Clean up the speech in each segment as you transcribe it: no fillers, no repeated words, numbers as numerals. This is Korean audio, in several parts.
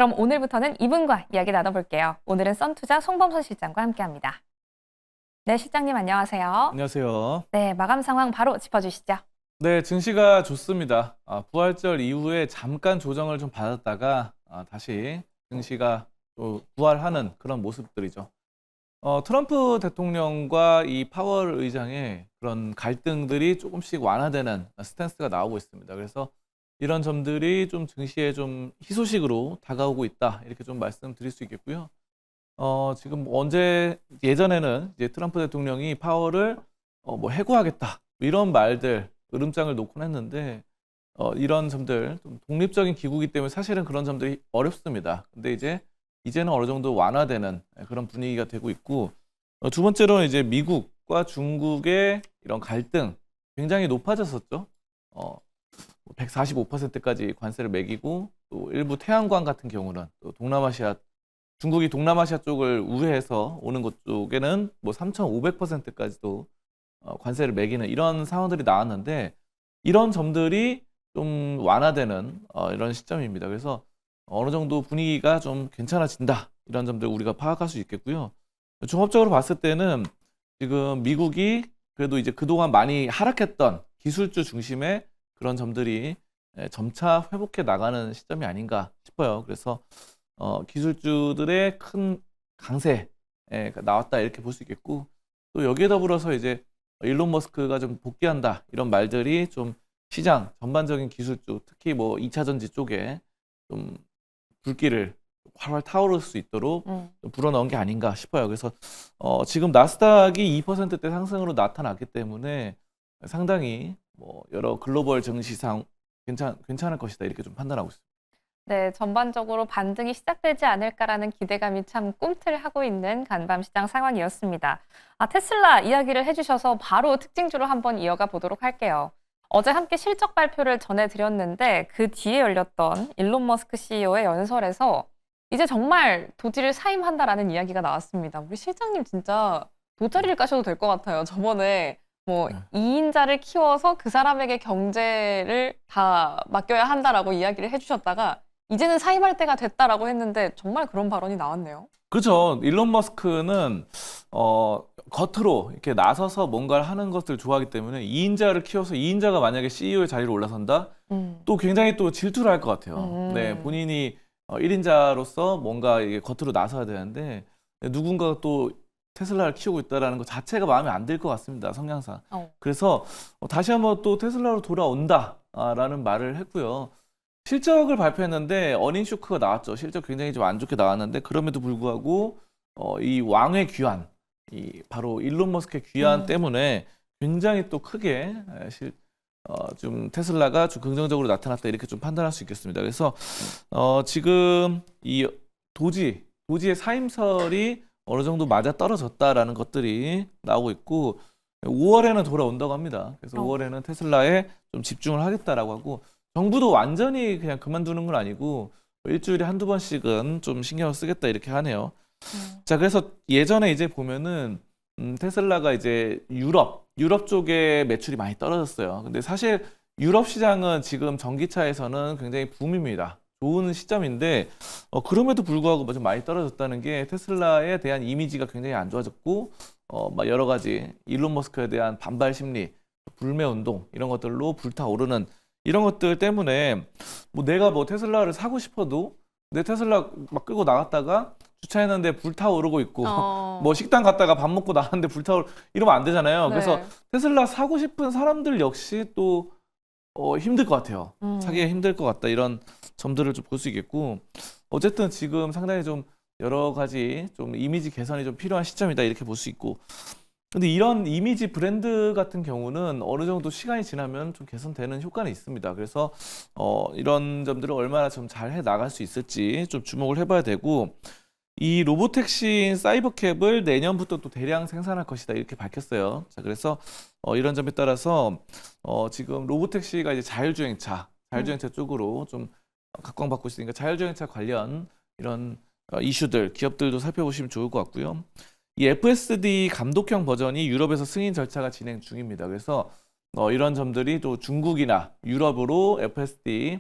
그럼 오늘부터는 이분과 이야기 나눠볼게요. 오늘은 썬투자 송범선 실장과 함께합니다. 네, 실장님 안녕하세요. 안녕하세요. 네, 마감 상황 바로 짚어주시죠. 네, 증시가 좋습니다. 부활절 이후에 잠깐 조정을 좀 받았다가 다시 증시가 또 부활하는 그런 모습들이죠. 트럼프 대통령과 이 파월 의장의 그런 갈등들이 조금씩 완화되는 스탠스가 나오고 있습니다. 그래서 이런 점들이 좀 증시에 좀 희소식으로 다가오고 있다. 이렇게 좀 말씀드릴 수 있겠고요. 지금 예전에는 이제 트럼프 대통령이 파월을 뭐 해고하겠다. 이런 말들, 으름장을 놓곤 했는데, 이런 점들, 좀 독립적인 기구이기 때문에 사실은 그런 점들이 어렵습니다. 근데 이제는 어느 정도 완화되는 그런 분위기가 되고 있고, 두 번째로는 이제 미국과 중국의 이런 갈등 굉장히 높아졌었죠. 145%까지 관세를 매기고, 또 일부 태양광 같은 경우는 또 중국이 동남아시아 쪽을 우회해서 오는 것 쪽에는 뭐 3,500%까지도 관세를 매기는 이런 상황들이 나왔는데, 이런 점들이 좀 완화되는 이런 시점입니다. 그래서 어느 정도 분위기가 좀 괜찮아진다. 이런 점들 우리가 파악할 수 있겠고요. 종합적으로 봤을 때는 지금 미국이 그래도 이제 그동안 많이 하락했던 기술주 중심의 그런 점들이 점차 회복해 나가는 시점이 아닌가 싶어요. 그래서 기술주들의 큰 강세가 나왔다 이렇게 볼 수 있겠고, 또 여기에 더불어서 이제 일론 머스크가 좀 복귀한다 이런 말들이 좀 시장 전반적인 기술주, 특히 뭐 2차 전지 쪽에 좀 불길을 활활 타오를 수 있도록 좀 불어넣은 게 아닌가 싶어요. 그래서 지금 나스닥이 2%대 상승으로 나타났기 때문에 상당히 뭐 여러 글로벌 증시상 괜찮을 것이다 이렇게 좀 판단하고 있습니다. 네, 전반적으로 반등이 시작되지 않을까라는 기대감이 참 꿈틀하고 있는 간밤 시장 상황이었습니다. 테슬라 이야기를 해주셔서 바로 특징주로 한번 이어가 보도록 할게요. 어제 함께 실적 발표를 전해드렸는데 그 뒤에 열렸던 일론 머스크 CEO의 연설에서 이제 정말 도지를 사임한다라는 이야기가 나왔습니다. 우리 실장님 진짜 돗자리를 까셔도 될 것 같아요. 저번에 뭐 네. 2인자를 키워서 그 사람에게 경제를 다 맡겨야 한다라고 이야기를 해주셨다가 이제는 사임할 때가 됐다라고 했는데 정말 그런 발언이 나왔네요. 그렇죠. 일론 머스크는 겉으로 이렇게 나서서 뭔가를 하는 것을 좋아하기 때문에 2인자를 키워서 2인자가 만약에 CEO의 자리로 올라선다? 또 굉장히 또 질투를 할 것 같아요. 네, 본인이 1인자로서 뭔가 이게 겉으로 나서야 되는데 누군가가 또 테슬라를 키우고 있다는 것 자체가 마음에 안 들 것 같습니다. 성향상. 그래서 다시 한번 또 테슬라로 돌아온다라는 말을 했고요. 실적을 발표했는데 어닝 쇼크가 나왔죠. 실적 굉장히 좀 안 좋게 나왔는데 그럼에도 불구하고 이 왕의 귀환, 이 바로 일론 머스크의 귀환 때문에 굉장히 또 크게 좀 테슬라가 좀 긍정적으로 나타났다 이렇게 좀 판단할 수 있겠습니다. 그래서 지금 이 도지의 사임설이 어느 정도 맞아 떨어졌다라는 것들이 나오고 있고 5월에는 돌아온다고 합니다. 그래서 5월에는 테슬라에 좀 집중을 하겠다라고 하고 정부도 완전히 그냥 그만두는 건 아니고 일주일에 한두 번씩은 좀 신경을 쓰겠다 이렇게 하네요. 자, 그래서 예전에 이제 보면은 테슬라가 이제 유럽 쪽에 매출이 많이 떨어졌어요. 근데 사실 유럽 시장은 지금 전기차에서는 굉장히 붐입니다. 좋은 시점인데 그럼에도 불구하고 좀 많이 떨어졌다는 게 테슬라에 대한 이미지가 굉장히 안 좋아졌고 막 여러 가지 일론 머스크에 대한 반발 심리, 불매 운동 이런 것들로 불타오르는 이런 것들 때문에 뭐 내가 뭐 테슬라를 사고 싶어도 내 테슬라 막 끌고 나갔다가 주차했는데 불타오르고 있고 뭐 식당 갔다가 밥 먹고 나갔는데 이러면 안 되잖아요. 그래서 테슬라 사고 싶은 사람들 역시 또 힘들 것 같아요. 사기가 힘들 것 같다. 이런 점들을 좀 볼 수 있겠고 어쨌든 지금 상당히 좀 여러 가지 좀 이미지 개선이 좀 필요한 시점이다 이렇게 볼 수 있고 근데 이런 이미지 브랜드 같은 경우는 어느 정도 시간이 지나면 좀 개선되는 효과는 있습니다. 그래서 이런 점들을 얼마나 좀 잘 해 나갈 수 있을지 좀 주목을 해봐야 되고 이 로보택시인 사이버캡을 내년부터 또 대량 생산할 것이다 이렇게 밝혔어요. 자, 그래서 이런 점에 따라서 지금 로보택시가 이제 자율주행차 쪽으로 좀 각광받고 있으니까 자율주행차 관련 이런 이슈들 기업들도 살펴보시면 좋을 것 같고요. 이 FSD 감독형 버전이 유럽에서 승인 절차가 진행 중입니다. 그래서 이런 점들이 또 중국이나 유럽으로 FSD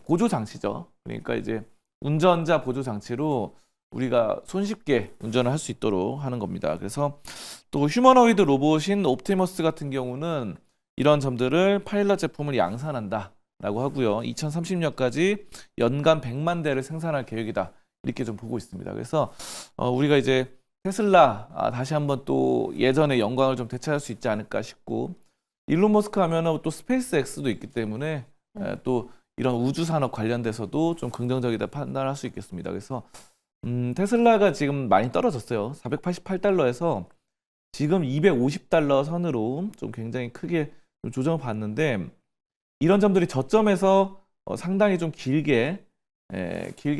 보조 장치죠. 그러니까 이제 운전자 보조 장치로 우리가 손쉽게 운전을 할 수 있도록 하는 겁니다. 그래서 또 휴머노이드 로봇인 옵티머스 같은 경우는 이런 점들을 파일럿 제품을 양산한다라고 하고요. 2030년까지 연간 100만 대를 생산할 계획이다. 이렇게 좀 보고 있습니다. 그래서 우리가 이제 테슬라 다시 한번 또 예전의 영광을 좀 되찾을 수 있지 않을까 싶고, 일론 머스크 하면은 또 스페이스 X도 있기 때문에 또 이런 우주 산업 관련돼서도 좀 긍정적이다 판단할 수 있겠습니다. 그래서 테슬라가 지금 많이 떨어졌어요. 488달러에서 지금 250달러 선으로 좀 굉장히 크게 좀 조정을 받는데, 이런 점들이 저점에서 상당히 좀 길게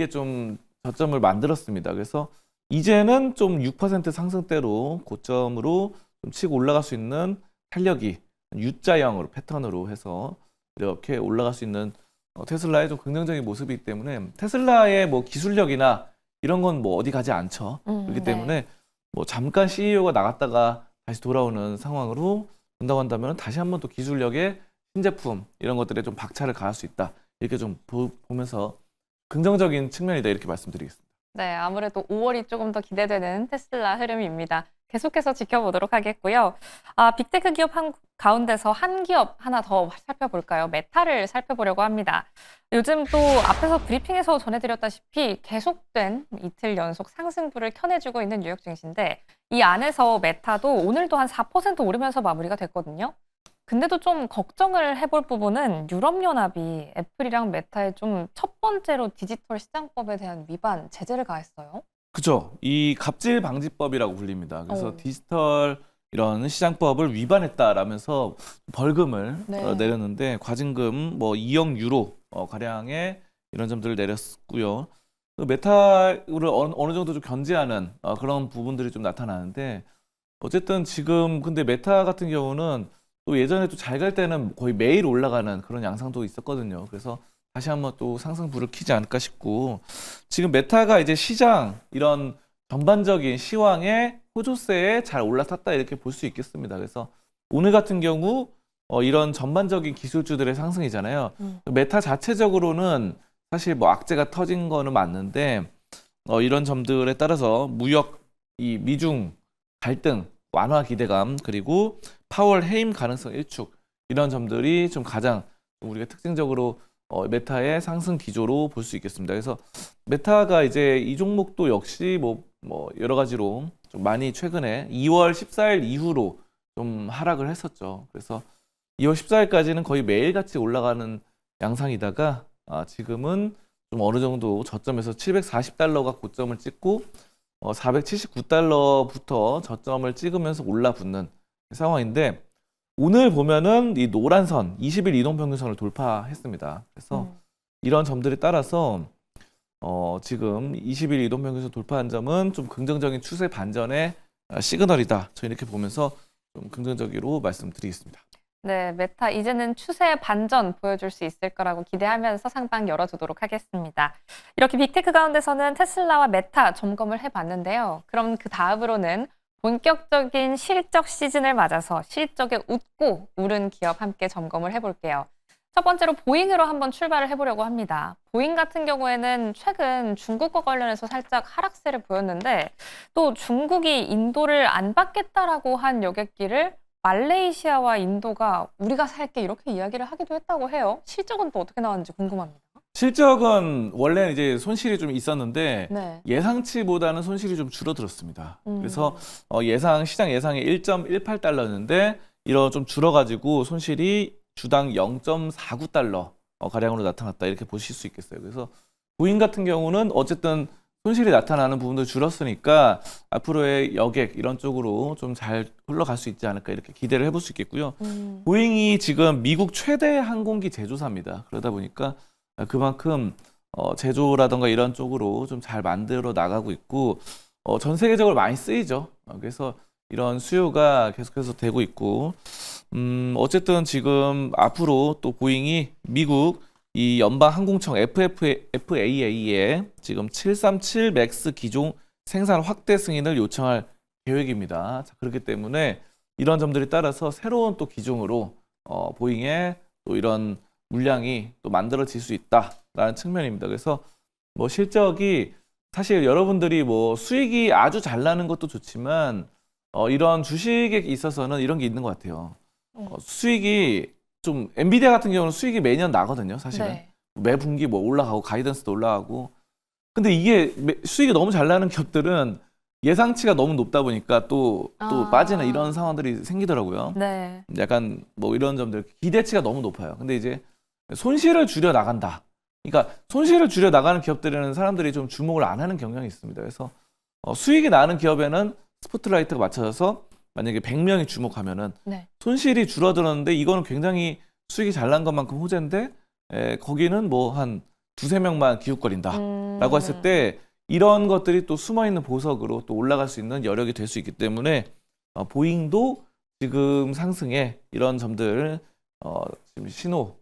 좀 저점을 만들었습니다. 그래서 이제는 좀 6% 상승대로 고점으로 좀 치고 올라갈 수 있는 탄력이 U자형으로 패턴으로 해서 이렇게 올라갈 수 있는 테슬라의 좀 긍정적인 모습이기 때문에, 테슬라의 뭐 기술력이나 이런 건 뭐 어디 가지 않죠. 그렇기 때문에 뭐 잠깐 CEO가 나갔다가 다시 돌아오는 상황으로 본다고 한다면 다시 한번 또 기술력의 신제품 이런 것들에 좀 박차를 가할 수 있다. 이렇게 좀 보면서 긍정적인 측면이다 이렇게 말씀드리겠습니다. 네, 아무래도 5월이 조금 더 기대되는 테슬라 흐름입니다. 계속해서 지켜보도록 하겠고요. 빅테크 기업 가운데서 한 기업 하나 더 살펴볼까요? 메타를 살펴보려고 합니다. 요즘 또 앞에서 브리핑에서 전해드렸다시피 계속된 이틀 연속 상승부를 켜내주고 있는 뉴욕 증시인데, 이 안에서 메타도 오늘도 한 4% 오르면서 마무리가 됐거든요. 근데도 좀 걱정을 해볼 부분은 유럽연합이 애플이랑 메타에 좀 첫 번째로 디지털 시장법에 대한 위반 제재를 가했어요. 그죠? 이 갑질 방지법이라고 불립니다. 그래서 오. 디지털 이런 시장법을 위반했다라면서 벌금을 네. 내렸는데, 과징금 뭐 2억 유로 가량의 이런 점들을 내렸고요. 메타를 어느 정도 좀 견제하는 그런 부분들이 좀 나타나는데, 어쨌든 지금 근데 메타 같은 경우는 또 예전에 또 잘 갈 때는 거의 매일 올라가는 그런 양상도 있었거든요. 그래서 다시 한번 또 상승불을 켜지 않을까 싶고, 지금 메타가 이제 시장 이런 전반적인 시황의 호조세에 잘 올라탔다 이렇게 볼 수 있겠습니다. 그래서 오늘 같은 경우 이런 전반적인 기술주들의 상승이잖아요. 메타 자체적으로는 사실 뭐 악재가 터진 거는 맞는데, 이런 점들에 따라서 이 미중 갈등 완화 기대감, 그리고 파월 해임 가능성 일축, 이런 점들이 좀 가장 우리가 특징적으로 메타의 상승 기조로 볼 수 있겠습니다. 그래서 메타가 이제 이 종목도 역시 뭐 여러 가지로 좀 많이 최근에 2월 14일 이후로 좀 하락을 했었죠. 그래서 2월 14일까지는 거의 매일같이 올라가는 양상이다가 지금은 좀 어느 정도 저점에서 740달러가 고점을 찍고 479달러부터 저점을 찍으면서 올라붙는 상황인데, 오늘 보면은 이 노란 선 20일 이동평균선을 돌파했습니다. 그래서 이런 점들에 따라서 지금 20일 이동평균선 돌파한 점은 좀 긍정적인 추세 반전의 시그널이다. 저 이렇게 보면서 좀 긍정적으로 말씀드리겠습니다. 네, 메타 이제는 추세 반전 보여줄 수 있을 거라고 기대하면서 상방 열어두도록 하겠습니다. 이렇게 빅테크 가운데서는 테슬라와 메타 점검을 해봤는데요. 그럼 그 다음으로는 본격적인 실적 시즌을 맞아서 실적에 웃고 오른 기업 함께 점검을 해볼게요. 첫 번째로 보잉으로 한번 출발을 해보려고 합니다. 보잉 같은 경우에는 최근 중국과 관련해서 살짝 하락세를 보였는데, 또 중국이 인도를 안 받겠다라고 한 여객기를 말레이시아와 인도가 우리가 살게 이렇게 이야기를 하기도 했다고 해요. 실적은 또 어떻게 나왔는지 궁금합니다. 실적은 원래 이제 손실이 좀 있었는데 네. 예상치보다는 손실이 좀 줄어들었습니다. 그래서 시장 예상이 1.18달러였는데 이런 좀 줄어가지고 손실이 주당 0.49달러 가량으로 나타났다 이렇게 보실 수 있겠어요. 그래서 보잉 같은 경우는 어쨌든 손실이 나타나는 부분도 줄었으니까 앞으로의 여객 이런 쪽으로 좀 잘 흘러갈 수 있지 않을까 이렇게 기대를 해볼 수 있겠고요. 보잉이 지금 미국 최대 항공기 제조사입니다. 그러다 보니까 그만큼 제조라던가 이런 쪽으로 좀 잘 만들어 나가고 있고, 전 세계적으로 많이 쓰이죠. 그래서 이런 수요가 계속해서 되고 있고, 어쨌든 지금 앞으로 또 보잉이 미국 이 연방항공청 FAA에 지금 737 맥스 기종 생산 확대 승인을 요청할 계획입니다. 자, 그렇기 때문에 이런 점들에 따라서 새로운 또 기종으로 보잉의 또 이런 물량이 또 만들어질 수 있다라는 측면입니다. 그래서 뭐 실적이 사실 여러분들이 뭐 수익이 아주 잘 나는 것도 좋지만 이런 주식에 있어서는 이런 게 있는 것 같아요. 수익이 좀 엔비디아 같은 경우는 수익이 매년 나거든요, 사실은. 네. 매 분기 뭐 올라가고 가이던스도 올라가고. 근데 이게 수익이 너무 잘 나는 기업들은 예상치가 너무 높다 보니까 또 빠지는 이런 상황들이 생기더라고요. 네. 약간 뭐 이런 점들 기대치가 너무 높아요. 근데 이제 손실을 줄여 나간다. 그러니까 손실을 줄여 나가는 기업들에는 사람들이 좀 주목을 안 하는 경향이 있습니다. 그래서 수익이 나는 기업에는 스포트라이트가 맞춰져서 만약에 100명이 주목하면은 네. 손실이 줄어들었는데 이거는 굉장히 수익이 잘 난 것만큼 호재인데 거기는 뭐 한 두세 명만 기웃거린다라고 했을 때 이런 것들이 또 숨어있는 보석으로 또 올라갈 수 있는 여력이 될 수 있기 때문에 보잉도 지금 상승에 이런 점들 지금 신호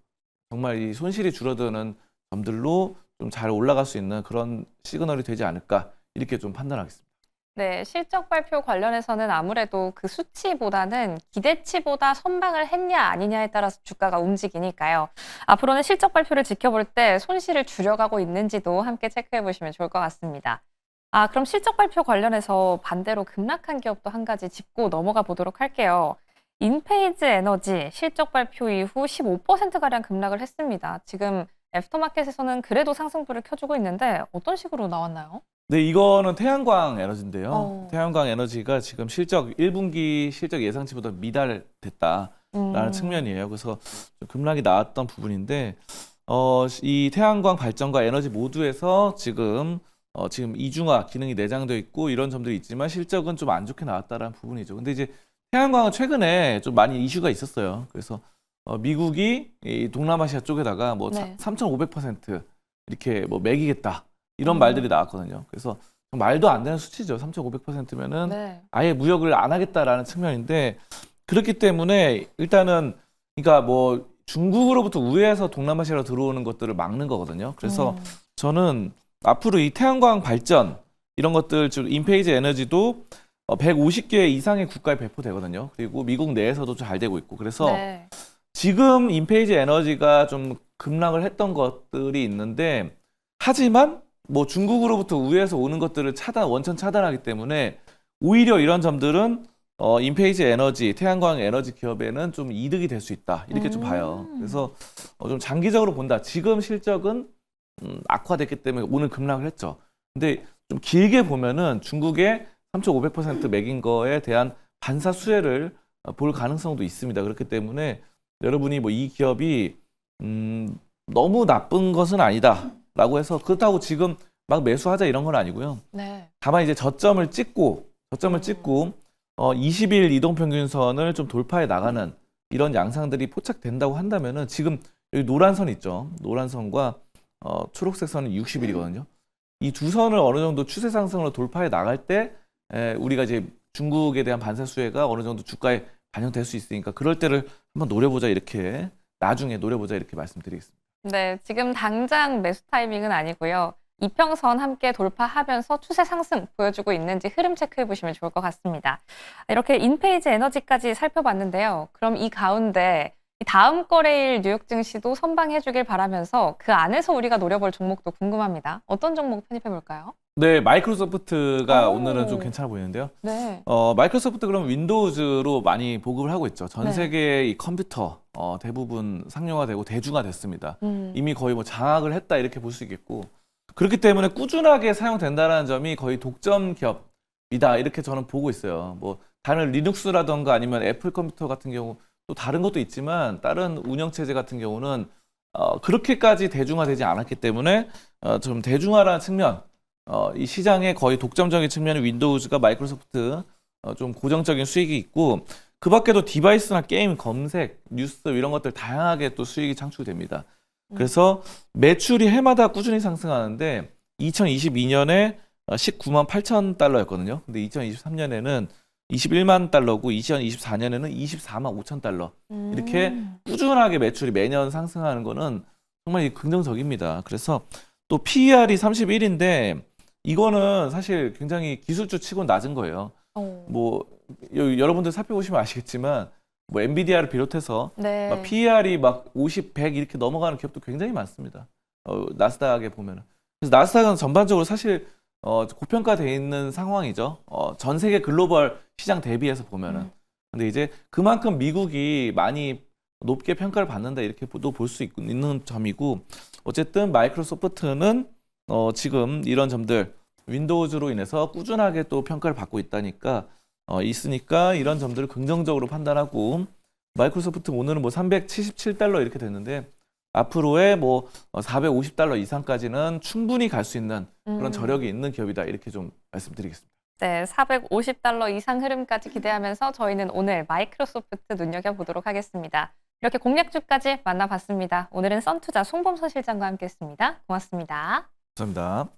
정말 이 손실이 줄어드는 점들로 좀 잘 올라갈 수 있는 그런 시그널이 되지 않을까 이렇게 좀 판단하겠습니다. 네, 실적 발표 관련해서는 아무래도 그 수치보다는 기대치보다 선방을 했냐 아니냐에 따라서 주가가 움직이니까요. 앞으로는 실적 발표를 지켜볼 때 손실을 줄여가고 있는지도 함께 체크해 보시면 좋을 것 같습니다. 그럼 실적 발표 관련해서 반대로 급락한 기업도 한 가지 짚고 넘어가 보도록 할게요. 인페이즈 에너지 실적 발표 이후 15%가량 급락을 했습니다. 지금 애프터마켓에서는 그래도 상승불을 켜주고 있는데 어떤 식으로 나왔나요? 네, 이거는 태양광 에너지인데요. 어. 태양광 에너지가 지금 실적 1분기 실적 예상치보다 미달됐다라는 측면이에요. 그래서 좀 급락이 나왔던 부분인데 이 태양광 발전과 에너지 모두에서 지금 이중화 기능이 내장되어 있고 이런 점들이 있지만 실적은 좀 안 좋게 나왔다라는 부분이죠. 근데 이제 태양광은 최근에 좀 많이 이슈가 있었어요. 그래서 미국이 이 동남아시아 쪽에다가 뭐 네. 3,500% 이렇게 뭐 매기겠다. 이런 말들이 나왔거든요. 그래서 말도 안 되는 수치죠. 3,500%면은 네. 아예 무역을 안 하겠다라는 측면인데 그렇기 때문에 일단은 그러니까 뭐 중국으로부터 우회해서 동남아시아로 들어오는 것들을 막는 거거든요. 그래서 저는 앞으로 이 태양광 발전 이런 것들 즉 인페이즈 에너지도 150개 이상의 국가에 배포되거든요. 그리고 미국 내에서도 잘 되고 있고 그래서 네. 지금 인페이즈 에너지가 좀 급락을 했던 것들이 있는데 하지만 뭐 중국으로부터 우회해서 오는 것들을 원천 차단하기 때문에 오히려 이런 점들은 인페이즈 에너지, 태양광 에너지 기업에는 좀 이득이 될 수 있다. 이렇게 좀 봐요. 그래서 좀 장기적으로 본다. 지금 실적은 악화됐기 때문에 오늘 급락을 했죠. 근데 좀 길게 보면은 중국의 3,500% 매긴 거에 대한 반사 수혜를 볼 가능성도 있습니다. 그렇기 때문에 여러분이 뭐 이 기업이 너무 나쁜 것은 아니다라고 해서 그렇다고 지금 막 매수하자 이런 건 아니고요. 네. 다만 이제 저점을 찍고 20일 이동평균선을 좀 돌파해 나가는 이런 양상들이 포착된다고 한다면은 지금 여기 노란 선 있죠. 노란 선과 초록색 선은 60일이거든요. 이 두 선을 어느 정도 추세 상승으로 돌파해 나갈 때 우리가 이제 중국에 대한 반사 수혜가 어느 정도 주가에 반영될 수 있으니까 그럴 때를 한번 노려보자 이렇게 나중에 노려보자 이렇게 말씀드리겠습니다. 네, 지금 당장 매수 타이밍은 아니고요. 이평선 함께 돌파하면서 추세 상승 보여주고 있는지 흐름 체크해 보시면 좋을 것 같습니다. 이렇게 인페이즈 에너지까지 살펴봤는데요. 그럼 이 가운데 다음 거래일 뉴욕 증시도 선방해 주길 바라면서 그 안에서 우리가 노려볼 종목도 궁금합니다. 어떤 종목 편입해 볼까요? 네, 마이크로소프트가 오. 오늘은 좀 괜찮아 보이는데요. 네. 마이크로소프트 그럼 윈도우즈로 많이 보급을 하고 있죠. 전 네. 세계의 이 컴퓨터 대부분 상용화되고 대중화됐습니다. 음. 이미 거의 뭐 장악을 했다 이렇게 볼 수 있겠고 그렇기 때문에 꾸준하게 사용된다는 점이 거의 독점 기업이다 이렇게 저는 보고 있어요. 뭐 다른 리눅스라던가 아니면 애플 컴퓨터 같은 경우 또 다른 것도 있지만 다른 운영체제 같은 경우는 그렇게까지 대중화되지 않았기 때문에 좀 대중화라는 측면 이 시장의 거의 독점적인 측면의 윈도우즈가 마이크로소프트 좀 고정적인 수익이 있고 그 밖에도 디바이스나 게임, 검색, 뉴스 이런 것들 다양하게 또 수익이 창출됩니다. 그래서 매출이 해마다 꾸준히 상승하는데 2022년에 19만 8천 달러였거든요. 근데 2023년에는 21만 달러고 2024년에는 24만 5천 달러. 이렇게 꾸준하게 매출이 매년 상승하는 거는 정말 긍정적입니다. 그래서 또 PER이 31인데 이거는 사실 굉장히 기술주 치고 낮은 거예요. 뭐 여러분들 살펴보시면 아시겠지만 뭐 엔비디아를 비롯해서 네. 막 PER이 막 50, 100 이렇게 넘어가는 기업도 굉장히 많습니다. 나스닥에 보면은. 그래서 나스닥은 전반적으로 사실 고평가되어 있는 상황이죠. 전 세계 글로벌 시장 대비해서 보면은. 근데 이제 그만큼 미국이 많이 높게 평가를 받는다 이렇게도 볼 수 있는 점이고, 어쨌든 마이크로소프트는 지금 이런 점들 윈도우즈로 인해서 꾸준하게 또 평가를 받고 있으니까 이런 점들을 긍정적으로 판단하고, 마이크로소프트 오늘은 뭐 $377 이렇게 됐는데 앞으로의 뭐 $450 이상까지는 충분히 갈 수 있는 그런 저력이 있는 기업이다 이렇게 좀 말씀드리겠습니다. 네, $450 이상 흐름까지 기대하면서 저희는 오늘 마이크로소프트 눈여겨보도록 하겠습니다. 이렇게 공략주까지 만나봤습니다. 오늘은 썬투자 송범선 실장과 함께했습니다. 고맙습니다. 감사합니다.